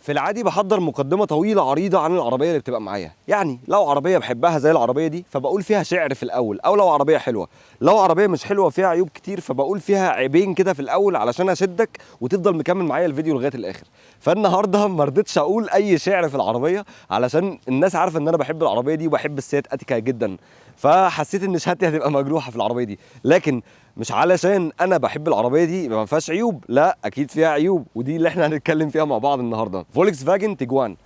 في العادي بحضر مقدمه طويله عريضه عن العربيه اللي بتبقى معايا، يعني لو عربيه بحبها زي العربيه دي فبقول فيها شعر في الاول، او لو عربيه حلوه. لو عربيه مش حلوه فيها عيوب كتير فبقول فيها عيبين كده في الاول علشان اشدك وتفضل مكمل معايا الفيديو لغايه الاخر. فالنهارده ما رضيتش اقول اي شعر في العربيه علشان الناس عارفه ان انا بحب العربيه دي وبحب السيات اتيكا جدا، فحسيت ان شهادتي هتبقى مجروحه في العربيه دي. لكن مش علشان انا بحب العربيه دي ما فيهاش عيوب، لا اكيد فيها عيوب، ودي اللي احنا هنتكلم فيها مع بعض النهارده. فولكس فاجن تيجوان،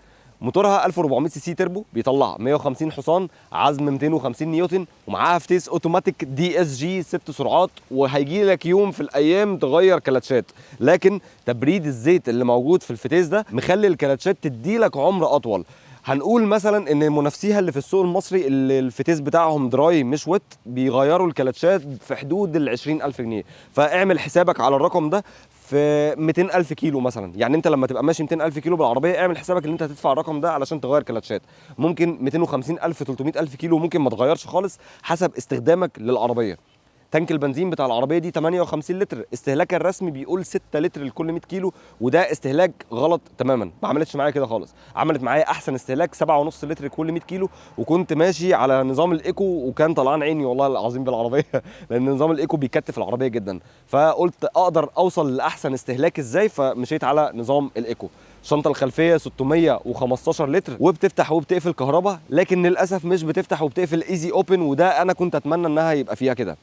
موتورها 1400 سي سي تربو، بيطلع 150 حصان، عزم 250 نيوتن، ومعاها فتيس اوتوماتيك دي اس جي 6 سرعات، وهيجي لك يوم في الايام تغير كلاتشات. لكن تبريد الزيت اللي موجود في الفتيس ده مخلي الكلاتشات تدي لك عمر اطول. هنقول مثلا ان منافسيها اللي في السوق المصري اللي الفتيس بتاعهم دراي مش ويت بيغيروا الكلاتشات في حدود ال 20,000 جنيه، فاعمل حسابك على الرقم ده في 200,000 كيلو مثلا. يعني انت لما تبقى ماشي 200,000 كيلو بالعربيه اعمل حسابك ان انت هتدفع الرقم ده علشان تغير كلاتشات. ممكن 250,000 300,000 كيلو، ممكن ما تغيرش خالص حسب استخدامك للعربيه. تانك البنزين بتاع العربيه دي 58 لتر، استهلاكها الرسمي بيقول 6 لتر لكل 100 كيلو، وده استهلاك غلط تماما، ما عملتش معايا كده خالص. عملت معايا احسن استهلاك 7.5 لتر لكل 100 كيلو، وكنت ماشي على نظام الايكو وكان طلعان عيني والله العظيم بالعربيه لان نظام الايكو بيكتف العربيه جدا، فقلت اقدر اوصل لاحسن استهلاك ازاي، فمشيت على نظام الايكو. الشنطه الخلفيه 615 لتر وبتفتح وبتقفل كهرباء، لكن للاسف مش بتفتح وبتقفل ايزي اوبن، وده انا كنت اتمنى انها يبقى فيها كده.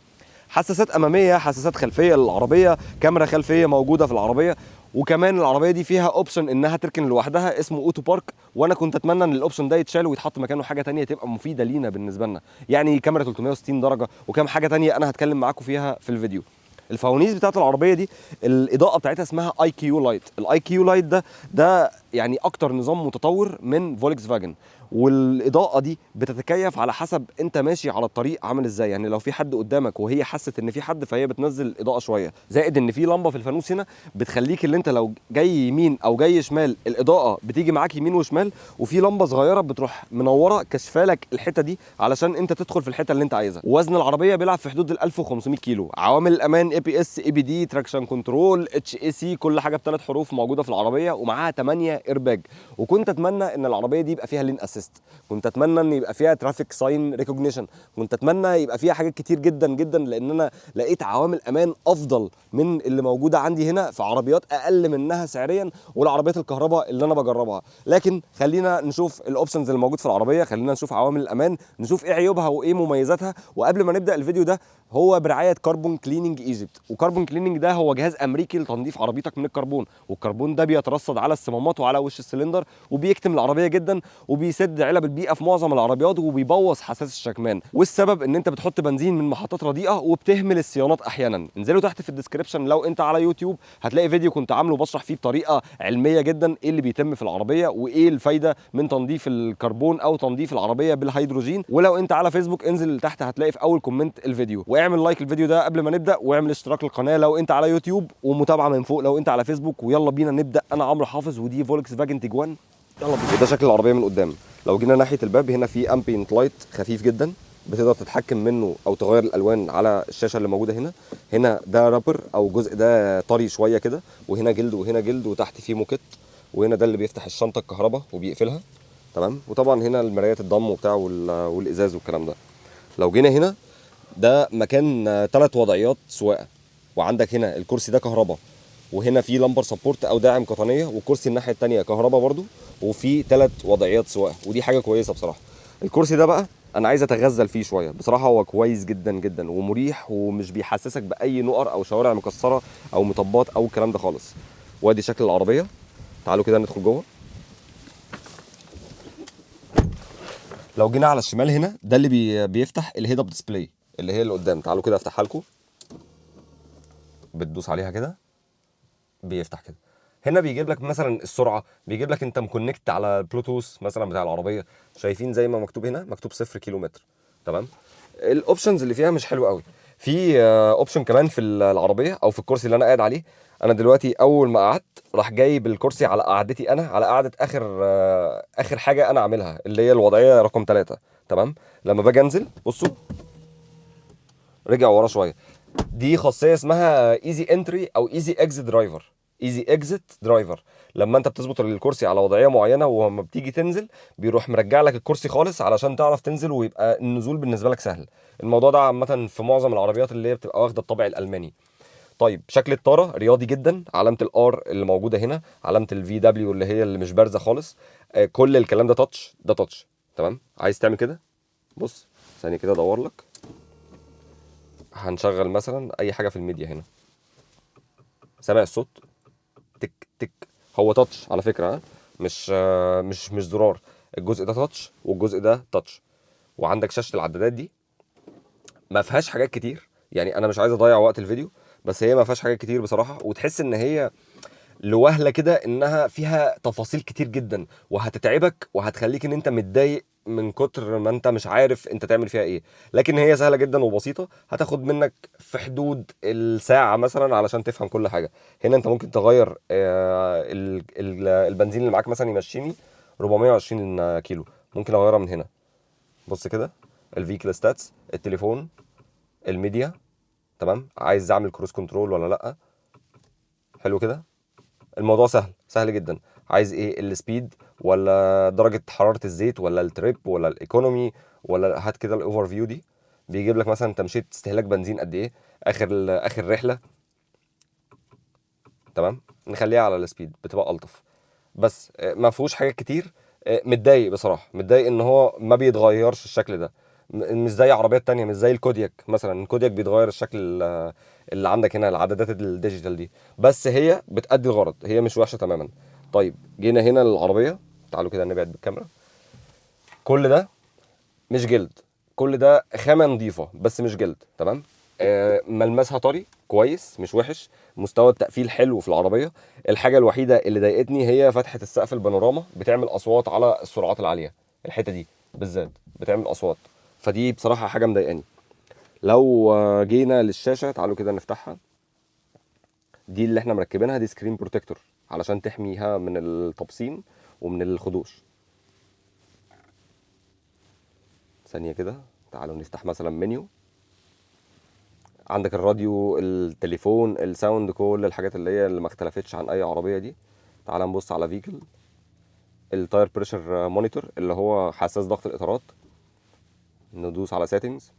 حساسات اماميه، حساسات خلفيه للعربيه، كاميرا خلفيه موجوده في العربيه، وكمان العربيه دي فيها اوبشن انها تركن لوحدها اسمه اوتو بارك، وانا كنت اتمنى ان الاوبشن ده يتشال ويتحط مكانه حاجه ثانيه تبقى مفيده لينا بالنسبه لنا، يعني كاميرا 360 درجه وكام حاجه ثانيه انا هتكلم معاكم فيها في الفيديو. الفوانيس بتاعت العربيه دي الاضاءه بتاعتها اسمها اي كيو لايت. الاي كيو لايت ده يعني اكتر نظام متطور من فولكس فاجن، والاضاءه دي بتتكيف على حسب انت ماشي على الطريق عامل ازاي. يعني لو في حد قدامك وهي حست ان في حد فهي بتنزل الاضاءه شويه، زائد ان في لمبه في الفانوس هنا بتخليك اللي انت لو جاي يمين او جاي شمال الاضاءه بتيجي معاك يمين وشمال، وفي لمبه صغيره بتروح منوره كشفالك الحته دي علشان انت تدخل في الحته اللي انت عايزها. وزن العربيه بيلعب في حدود ال 1500 كيلو. عوامل الامان اي بي اس، اي بي دي، تراكشن كنترول، اتش اي سي، كل حاجه بثلاث حروف موجوده في العربيه، ومعاها 8 ايرباج. وكنت اتمنى ان العربيه دي يبقى فيها لين اسيست، كنت اتمنى ان يبقى فيها ترافيك ساين ريكوجنيشن، كنت اتمنى يبقى فيها حاجات كتير جدا جدا، لان انا لقيت عوامل امان افضل من اللي موجوده عندي هنا في عربيات اقل منها سعريا والعربيات الكهرباء اللي انا بجربها. لكن خلينا نشوف الاوبشنز اللي موجود في العربيه، خلينا نشوف عوامل الامان، نشوف ايه عيوبها وايه مميزاتها. وقبل ما نبدا الفيديو ده، هو برعايه كربون كليننج ايجيبت، وكربون كليننج ده هو جهاز امريكي لتنظيف عربيتك من الكربون، والكربون ده بيترصد على الصمامات وعلى وش السلندر وبيكتم العربيه جدا، وبيسد علب البيئه في معظم العربيات، وبيبوظ حساس الشكمان. والسبب ان انت بتحط بنزين من محطات رديئه وبتهمل الصيانات احيانا. انزلوا تحت في الديسكربشن لو انت على يوتيوب هتلاقي فيديو كنت عامله بشرح فيه بطريقه علميه جدا ايه اللي بيتم في العربيه وايه الفايده من تنظيف الكربون او تنظيف العربيه بالهيدروجين. ولو انت على فيسبوك انزل تحت هتلاقي في اول كومنت الفيديو، واعمل لايك الفيديو ده قبل ما نبدا، واعمل اشتراك للقناه لو انت على يوتيوب، ومتابعه من فوق لو انت على فيسبوك. ويلا بينا نبدا. انا عمرو حافظ ودي فولكس فاجن تيجوان، يلا بينا. ده شكل العربيه من قدام. لو جينا ناحيه الباب هنا في امبيانت لايت خفيف جدا بتقدر تتحكم منه او تغير الالوان على الشاشه اللي موجوده هنا. هنا ده رابر او جزء ده طري شويه كده، وهنا جلد وهنا جلد، وتحت فيه موكيت، وهنا ده اللي بيفتح الشنطه الكهرباء وبيقفلها تمام. وطبعا هنا المرايات الضم وبتاع والازاز والكلام ده. لو جينا هنا ده مكان 3 وضعيات سواقه، وعندك هنا الكرسي ده كهرباء، وهنا في لمبر سبورت او داعم قطنيه، والكرسي الناحيه الثانيه كهرباء برده، وفي 3 وضعيات سواقه، ودي حاجه كويسه بصراحه. الكرسي ده بقى انا عايز اتغزل فيه شويه بصراحه، هو كويس جدا جدا ومريح ومش بيحسسك باي نقر او شوارع مكسره او مطبات او الكلام ده خالص. وادي شكل العربيه. تعالوا كده ندخل جوه. لو جينا على الشمال هنا ده اللي بيفتح الهيد اب ديسبلاي اللي هي اللي قدام. تعالوا كده افتحها لكم. بتدوس عليها كده بيفتح كده. هنا بيجيب لك مثلا السرعه، بيجيب لك انت مكونكت على البلوتوث مثلا بتاع العربيه. شايفين زي ما مكتوب هنا، مكتوب 0 كيلومتر تمام. الاوبشنز اللي فيها مش حلوه قوي. في اوبشن كمان في العربيه او في الكرسي اللي انا قاعد عليه. انا دلوقتي اول ما قعدت راح جايب الكرسي على قعدتي انا، على قعده اخر حاجه انا عاملها اللي هي الوضعيه رقم 3 تمام. لما باجي انزل بصوا رجع ورا شويه. دي خاصيه اسمها ايزي انتري او ايزي اكزيت درايفر. ايزي اكزيت درايفر. لما انت بتظبط الكرسي على وضعيه معينه ولما بتيجي تنزل بيروح مرجع لك الكرسي خالص علشان تعرف تنزل ويبقى النزول بالنسبه لك سهل. الموضوع ده عامه في معظم العربيات اللي هي بتبقى واخده الطابع الالماني. طيب شكل الطاره رياضي جدا، علامه الار اللي موجوده هنا، علامه الفي دبليو اللي هي اللي مش بارزه خالص. كل الكلام ده تاتش، ده تاتش. تمام، عايز تعمل كده بص ثانيه كده ادور لك. هنشغل مثلا اي حاجه في الميديا هنا، سامع الصوت؟ تك تك. هو تاتش على فكره، ها؟ مش زرار. الجزء ده تاتش والجزء ده تاتش. وعندك شاشه العدادات دي ما فيهاش حاجات كتير، يعني انا مش عايز اضيع وقت الفيديو، بس هي ما فيهاش حاجات كتير بصراحه، وتحس ان هي لوهله كده انها فيها تفاصيل كتير جدا وهتتعبك وهتخليك ان انت متضايق من كتر ما انت مش عارف انت تعمل فيها ايه. لكن هي سهله جدا وبسيطه، هتاخد منك في حدود الساعه مثلا علشان تفهم كل حاجه. هنا انت ممكن تغير البنزين اللي معاك مثلا يمشيني 420 كيلو، ممكن اغيرها من هنا. بص كده، الفيكل ستاتس، التليفون، الميديا. تمام، عايز اعمل كروز كنترول ولا لا. حلو كده، الموضوع سهل سهل جدا. عايز ايه؟ السبيد ولا درجه حراره الزيت ولا التريب ولا الايكونومي، ولا هات كده الاوفر فيو دي. بيجيب لك مثلا انت مشيت استهلاك بنزين قد ايه اخر رحله. تمام، نخليها على السبيد بتبقى الطف. بس ما فيهوش حاجات كتير. متضايق بصراحه، متضايق ان هو ما بيتغيرش الشكل ده. مش زي عربيات تانية، مش زي الكودياك مثلا. الكودياك بيتغير الشكل اللي عندك هنا، العدادات الديجيتال دي. بس هي بتأدي الغرض، هي مش وحشه تماما. طيب جينا هنا للعربيه، تعالوا كده نبعد بالكاميرا. كل ده مش جلد، كل ده خامه نظيفه بس مش جلد. تمام، ملمسها طري كويس مش وحش، مستوى التقفيل حلو في العربيه. الحاجه الوحيده اللي ضايقتني هي فتحه السقف البانوراما، بتعمل اصوات على السرعات العاليه. الحته دي بالذات بتعمل اصوات، فدي بصراحه حاجه مضايقاني. لو جينا للشاشه، تعالوا كده نفتحها. دي اللي احنا مركبينها، دي سكرين بروتكتور علشان تحميها من التبصين ومن الخدوش. ثانيه كده، تعالوا نفتح مثلا منيو. عندك الراديو، التليفون، الساوند، كل الحاجات اللي هي اللي ما اختلفتش عن اي عربيه دي. تعال نبص على فيكل. التاير بريشر مونيتور اللي هو حساس ضغط الاطارات. ندوس على سيتنجز.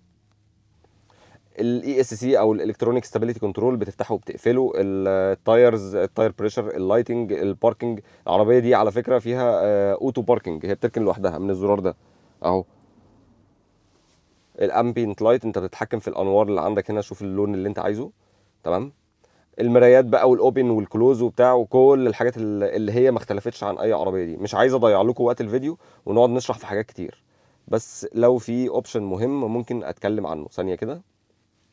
الاي اس سي او الالكترونيك ستابيليتي كنترول، بتفتحه وبتقفله. التايرز، التاير بريشر، اللايتنج، الباركنج. العربيه دي على فكره فيها اوتو باركنج، هي بتركن لوحدها من الزرار ده اهو. الامبينت لايت، انت بتتحكم في الانوار اللي عندك هنا، شوف اللون اللي انت عايزه. تمام، المرايات بقى والاوبن والكلوز وبتاع، وكل الحاجات اللي هي ما اختلفتش عن اي عربيه دي. مش عايز اضيع لكم وقت الفيديو ونقعد نشرح في حاجات كتير، بس لو في اوبشن مهم ممكن اتكلم عنه ثانيه كده.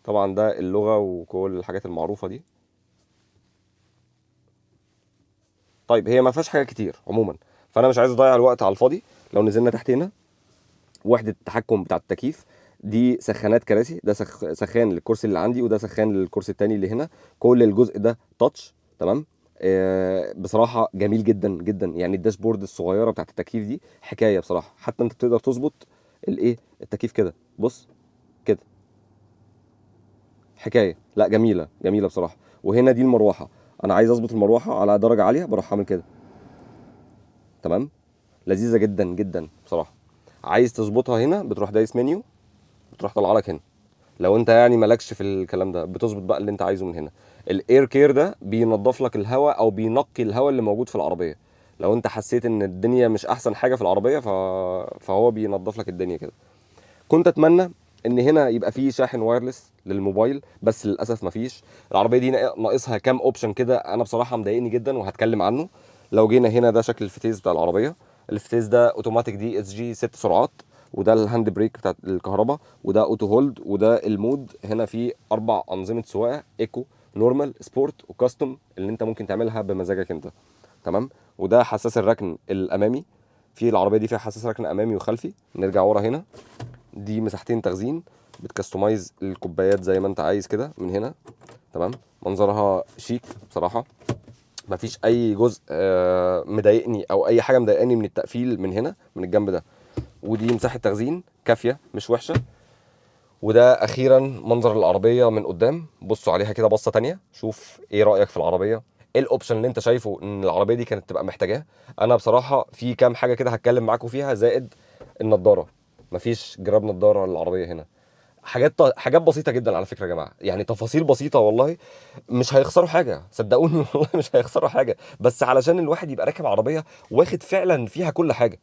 طبعا ده اللغه وكل الحاجات المعروفه دي. طيب هي ما فيهاش حاجات كتير عموما، فانا مش عايز اضيع الوقت على الفاضي. لو نزلنا تحت هنا، وحده التحكم بتاع التكييف، دي سخانات كراسي. ده سخان للكرسي اللي عندي، وده سخان للكرسي التاني اللي هنا. كل الجزء ده تاتش. تمام، بصراحه جميل جدا جدا. يعني الداشبورد الصغيره بتاعت التكييف دي حكايه بصراحه. حتى انت تقدر تظبط الايه التكييف كده، بص كده، حكايه. لا جميله جميله بصراحه. وهنا دي المروحه، انا عايز اظبط المروحه على درجه عاليه بروح اعمل كده. تمام، لذيذه جدا جدا بصراحه. عايز تظبطها هنا بتروح دايس منيو، بتروح طالعه لك هنا. لو انت يعني مالكش في الكلام ده بتظبط بقى اللي انت عايزه من هنا. الاير كير ده بينظف لك الهواء او بينقي الهواء اللي موجود في العربيه. لو انت حسيت ان الدنيا مش احسن حاجه في العربيه فهو بينظف لك الدنيا كده. كنت اتمنى ان هنا يبقى فيه شاحن وايرلس للموبايل، بس للاسف مفيش. العربيه دي ناقصها كام اوبشن كده، انا بصراحه مضايقني جدا وهتكلم عنه. لو جينا هنا، ده شكل الفتيس بتاع العربيه. الفتيس ده اوتوماتيك دي اس جي 6 سرعات، وده الهاند بريك بتاع الكهرباء، وده اوتو هولد، وده المود. هنا في 4 انظمه سواقه: ايكو، نورمال، سبورت، وكاستوم، اللي انت ممكن تعملها بمزاجك انت. تمام، وده حساس الركن الامامي. في العربيه دي فيها حساس ركن امامي وخلفي. نرجع ورا هنا، دي مساحتين تخزين، بتكستمايز الكوبايات زي ما انت عايز كده من هنا. تمام، منظرها شيك بصراحه. مفيش اي جزء مضايقني او اي حاجه مضايقاني من التقفيل من هنا من الجنب ده. ودي مساحه تخزين كافيه مش وحشه. وده اخيرا منظر العربيه من قدام. بصوا عليها كده بصه تانية، شوف ايه رايك في العربيه. ايه الاوبشن اللي انت شايفه ان العربيه دي كانت تبقى محتاجاه. انا بصراحه في كام حاجه كده هتكلم معاكم فيها، زائد النضاره. مفيش جراب نضاره للعربيه هنا. حاجات بسيطه جدا على فكره يا جماعه، يعني تفاصيل بسيطه والله، مش هيخسروا حاجه صدقوني والله مش هيخسروا حاجه، بس علشان الواحد يبقى راكب عربيه واخد فعلا فيها كل حاجه،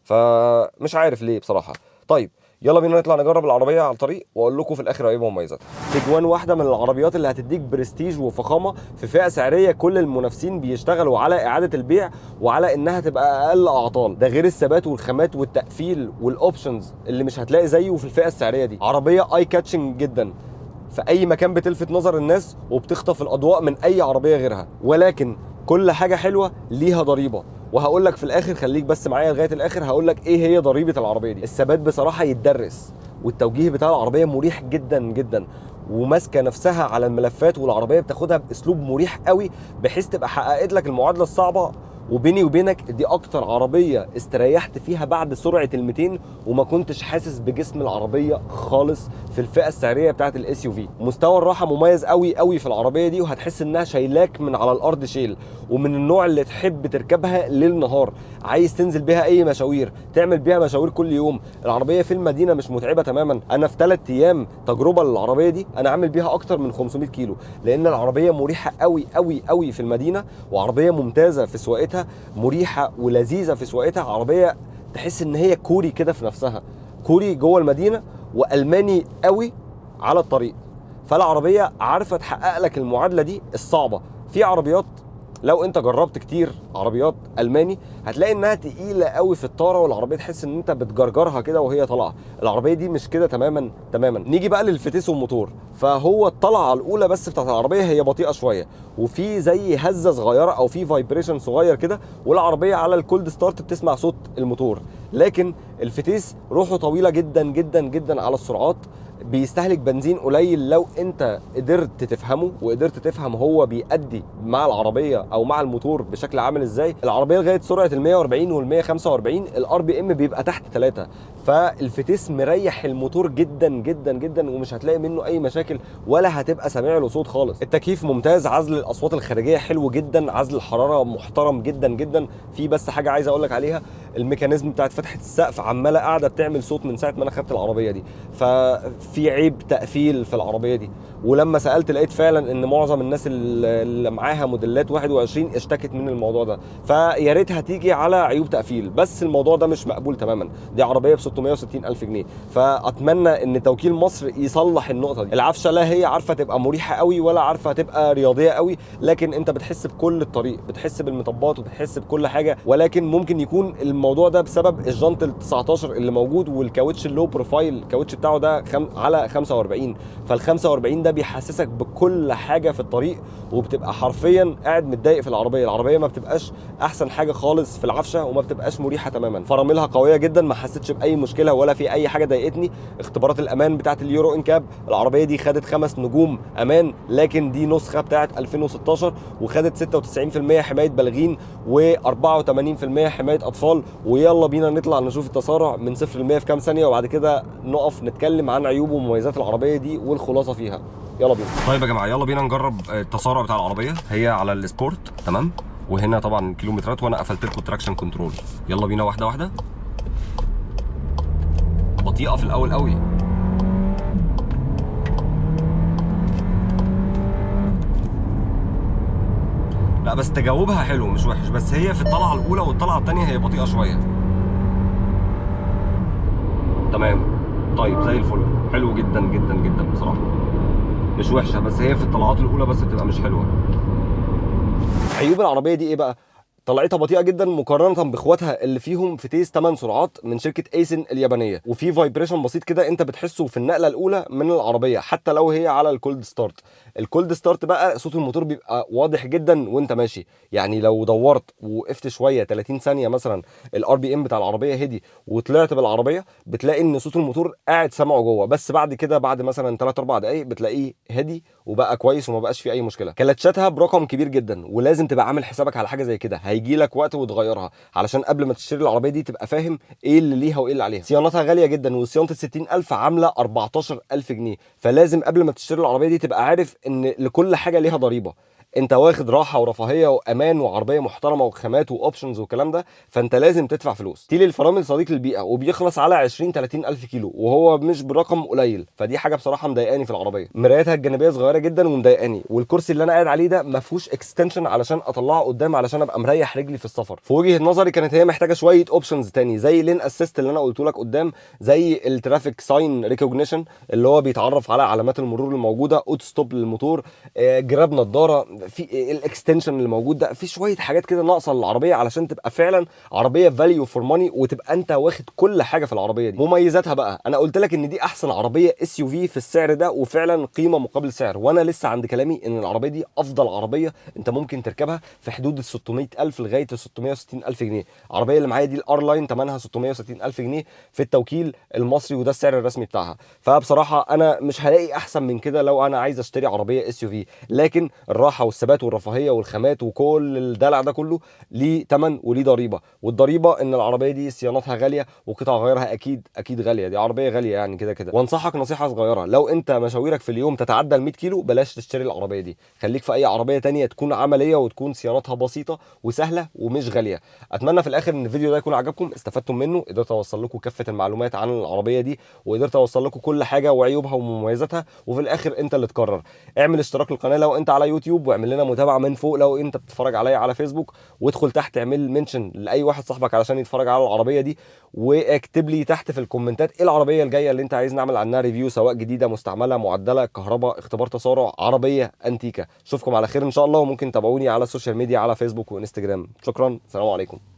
فمش عارف ليه بصراحه. طيب يلا بينا نطلع نجرب العربيه على الطريق واقول لكم في الاخر عيوبها ومميزاتها. تيجوان واحده من العربيات اللي هتديك برستيج وفخامه في فئه سعريه كل المنافسين بيشتغلوا على اعاده البيع وعلى انها تبقى اقل اعطال، ده غير الثبات والخامات والتقفيل والاوبشنز اللي مش هتلاقي زيه في الفئه السعريه دي. عربيه اي كاتشنج جدا، في اي مكان بتلفت نظر الناس وبتخطف الاضواء من اي عربيه غيرها، ولكن كل حاجه حلوه ليها ضريبه، وهقول لك في الاخر، خليك بس معايا لغايه الاخر هقول لك ايه هي ضريبه العربيه دي. الثبات بصراحه يتدرس، والتوجيه بتاع العربيه مريح جدا جدا، وماسكه نفسها على الملفات، والعربيه بتاخدها باسلوب مريح قوي بحيث تبقى حققت لك المعادله الصعبه. وبيني وبينك دي اكتر عربيه استريحت فيها بعد سرعه ال 200 وما كنتش حاسس بجسم العربيه خالص في الفئه السعريه بتاعه الاس يو في. مستوى الراحه مميز قوي قوي في العربيه دي، وهتحس انها شايلاك من على الارض شيل، ومن النوع اللي تحب تركبها ليل نهار، عايز تنزل بيها اي مشاوير، تعمل بيها مشاوير كل يوم. العربيه في المدينه مش متعبه تماما. انا في 3 ايام تجربه للعربيه دي انا عامل بيها اكتر من 500 كيلو، لان العربيه مريحه قوي قوي قوي في المدينه، وعربيه ممتازه في سواقتها، مريحه ولذيذه في سواقتها. عربيه تحس ان هي كوري كده في نفسها، كوري جوه المدينه والماني قوي على الطريق. فالعربيه عارفه تحقق لك المعادله دي الصعبه. في عربيات لو انت جربت كتير عربيات الماني هتلاقي انها تقيله قوي في الطاره، والعربيه تحس ان انت بتجرجرها كده وهي طالعه. العربيه دي مش كده تماما تماما. نيجي بقى للفتيس والموتور، فهو الطلعه الاولى بس بتاعت العربيه هي بطيئه شويه، وفي زي هزه صغيره او في فايبريشن صغير كده، والعربيه على الكولد ستارت بتسمع صوت الموتور. لكن الفتيس روحه طويله جدا جدا جدا على السرعات، بيستهلك بنزين قليل لو انت قدرت تفهمه وقدرت تفهم هو بيأدي مع العربيه او مع الموتور بشكل عامل ازاي. العربيه لغايه سرعه ال 140 وال 145 الار بي ام بيبقى تحت 3، فالفتيس مريح الموتور جدا جدا جدا، ومش هتلاقي منه اي مشاكل ولا هتبقى سامع له صوت خالص. التكييف ممتاز، عزل الاصوات الخارجيه حلو جدا، عزل الحراره محترم جدا جدا. في بس حاجه عايز اقول لك عليها، الميكانيزم بتاعت فتحه السقف عماله قاعده بتعمل صوت من ساعه ما انا خدت العربيه دي، ففي عيب تقفيل في العربيه دي. ولما سالت لقيت فعلا ان معظم الناس اللي معاها موديلات 21 اشتكت من الموضوع ده، فيا ريتها تيجي على عيوب تقفيل، بس الموضوع ده مش مقبول تماما. دي عربيه ب 660 الف جنيه، فاتمنى ان توكيل مصر يصلح النقطه دي. العفشه لا هي عارفه تبقى مريحه قوي ولا عارفه تبقى رياضيه قوي، لكن انت بتحس بكل الطريق، بتحس بالمطبات وبتحس بكل حاجه. ولكن ممكن يكون الموضوع ده بسبب الجنط ال 19 اللي موجود والكاوتش اللو بروفايل، الكاوتش بتاعه ده على 45، فال 45 ده بيحسسك بكل حاجه في الطريق، وبتبقى حرفيا قاعد متضايق في العربيه. العربيه ما بتبقاش احسن حاجه خالص في العفشه وما بتبقاش مريحه تماما. فراملها قويه جدا، ما حسيتش باي مشكله ولا في اي حاجه ضايقتني. اختبارات الامان بتاعه اليورو انكاب، العربيه دي خدت 5 نجوم امان، لكن دي نسخه بتاعه 2016 وخدت 96% حمايه بالغين و84% حمايه اطفال. ويلا بينا نطلع نشوف التسارع من 0 ل 100 في كام ثانيه، وبعد كده نقف نتكلم عن عيوب ومميزات العربيه دي والخلاصه فيها. يلا بينا. طيب يا جماعه يلا بينا نجرب التسارع بتاع العربيه. هي على السبورت تمام، وهنا طبعا كيلومترات، وانا قفلت لكم التراكشن كنترول. يلا بينا واحده واحده. بطيئه في الاول قوي، لا بس تجاوبها حلو مش وحش، بس هي في الطلعه الاولى والطلعه الثانيه هي بطيئه شويه. تمام طيب زي الفل، حلو جدا جدا جدا بصراحه، مش وحشه، بس هي في الطلعات الاولى بس بتبقى مش حلوه. عيوب العربيه دي ايه بقى؟ طلعتها بطيئه جدا مقارنه باخواتها اللي فيهم فتيس 8 سرعات من شركه ايسن اليابانيه، وفي فايبريشن بسيط كده انت بتحسه في النقله الاولى من العربيه حتى لو هي على الكولد ستارت. الكولد ستارت بقى صوت الموتور بيبقى واضح جدا وانت ماشي، يعني لو دورت وقفت شويه 30 ثانيه مثلا الار بي ام بتاع العربيه هدي وطلعت بالعربيه بتلاقي ان صوت الموتور قاعد سامعه جوه، بس بعد كده بعد مثلا 3 4 دقائق بتلاقيه هدي وبقى كويس وما بقاش فيه اي مشكله. كلاتشاتها برقم كبير جدا، ولازم تبقى عامل حسابك على حاجه زي كده، هيجي لك وقت وتغيرها علشان قبل ما تشتري العربيه دي تبقى فاهم ايه اللي ليها وايه اللي عليها. صيانتها غاليه جدا، وصيانه ال 60000 عامله 14000 جنيه، فلازم قبل ما تشتري العربيه دي تبقى عارف ان لكل حاجه ليها ضريبه. انت واخد راحه ورفاهيه وامان وعربيه محترمه وخامات واوبشنز والكلام ده، فانت لازم تدفع فلوس. تيلي الفرامل صديق للبيئه وبيخلص على 20 30 الف كيلو، وهو مش برقم قليل، فدي حاجه بصراحه مضايقاني في العربيه. مراياتها الجانبيه صغيره جدا ومضايقاني، والكرسي اللي انا قاعد عليه ده ما فيهوش اكستنشن علشان اطلعه قدام علشان ابقى مريح رجلي في السفر. في وجهه نظري كانت هي محتاجه شويه اوبشنز تاني، زي لين اسيست اللي انا قلته لك قدام، زي الترافيك ساين ريكوجنيشن اللي هو بيتعرف على علامات المرور الموجوده، اوتو ستوب للموتور، جراب نضاره، في الاكستنشن اللي موجود ده، في شويه حاجات كده ناقصه للعربيه علشان تبقى فعلا عربيه فاليو فور ماني، وتبقى انت واخد كل حاجه في العربيه دي. مميزاتها بقى، انا قلت لك ان دي احسن عربيه اس يو في في السعر ده، وفعلا قيمه مقابل سعر، وانا لسه عند كلامي ان العربيه دي افضل عربيه انت ممكن تركبها في حدود ال 600,000 لغايه ال 660,000 جنيه. العربيه اللي معايا دي الار لاين ثمنها 660,000 جنيه في التوكيل المصري، وده السعر الرسمي بتاعها. فبصراحه انا مش هلاقي احسن من كده لو انا عايز اشتري عربيه اس يو في، لكن الراحه والثبات والرفاهيه والخامات وكل الدلع ده كله ليه ثمن وليه ضريبه، والضريبه ان العربيه دي صيانتها غاليه وقطع غيارها اكيد غاليه، دي عربيه غاليه يعني كده كده. وانصحك نصيحه صغيره، لو انت مشاويرك في اليوم تتعدى ال 100 كيلو بلاش تشتري العربيه دي، خليك في اي عربيه تانية تكون عمليه وتكون صيانتها بسيطه وسهله ومش غاليه. اتمنى في الاخر ان الفيديو ده يكون عجبكم، استفدتم منه، قدرت اوصل لكم كافه المعلومات عن العربيه دي، وقدرت اوصل لكم كل حاجه وعيوبها ومميزاتها، وفي الاخر انت اللي تقرر. اعمل اشتراك للقناه لو انت على يوتيوب، واعمل لنا متابعه من فوق لو انت بتتفرج عليا على فيسبوك، وادخل تحت اعمل منشن لاي واحد صاحبك علشان يتفرج على العربيه دي، واكتب لي تحت في الكومنتات ايه العربيه الجايه اللي انت عايز نعمل عنها ريفيو، سواء جديده مستعمله معدله كهرباء اختبار تسارع عربيه انتيكا. اشوفكم على خير ان شاء الله، وممكن تابعوني على السوشيال ميديا على فيسبوك وانستجرام. شكرا، سلام عليكم.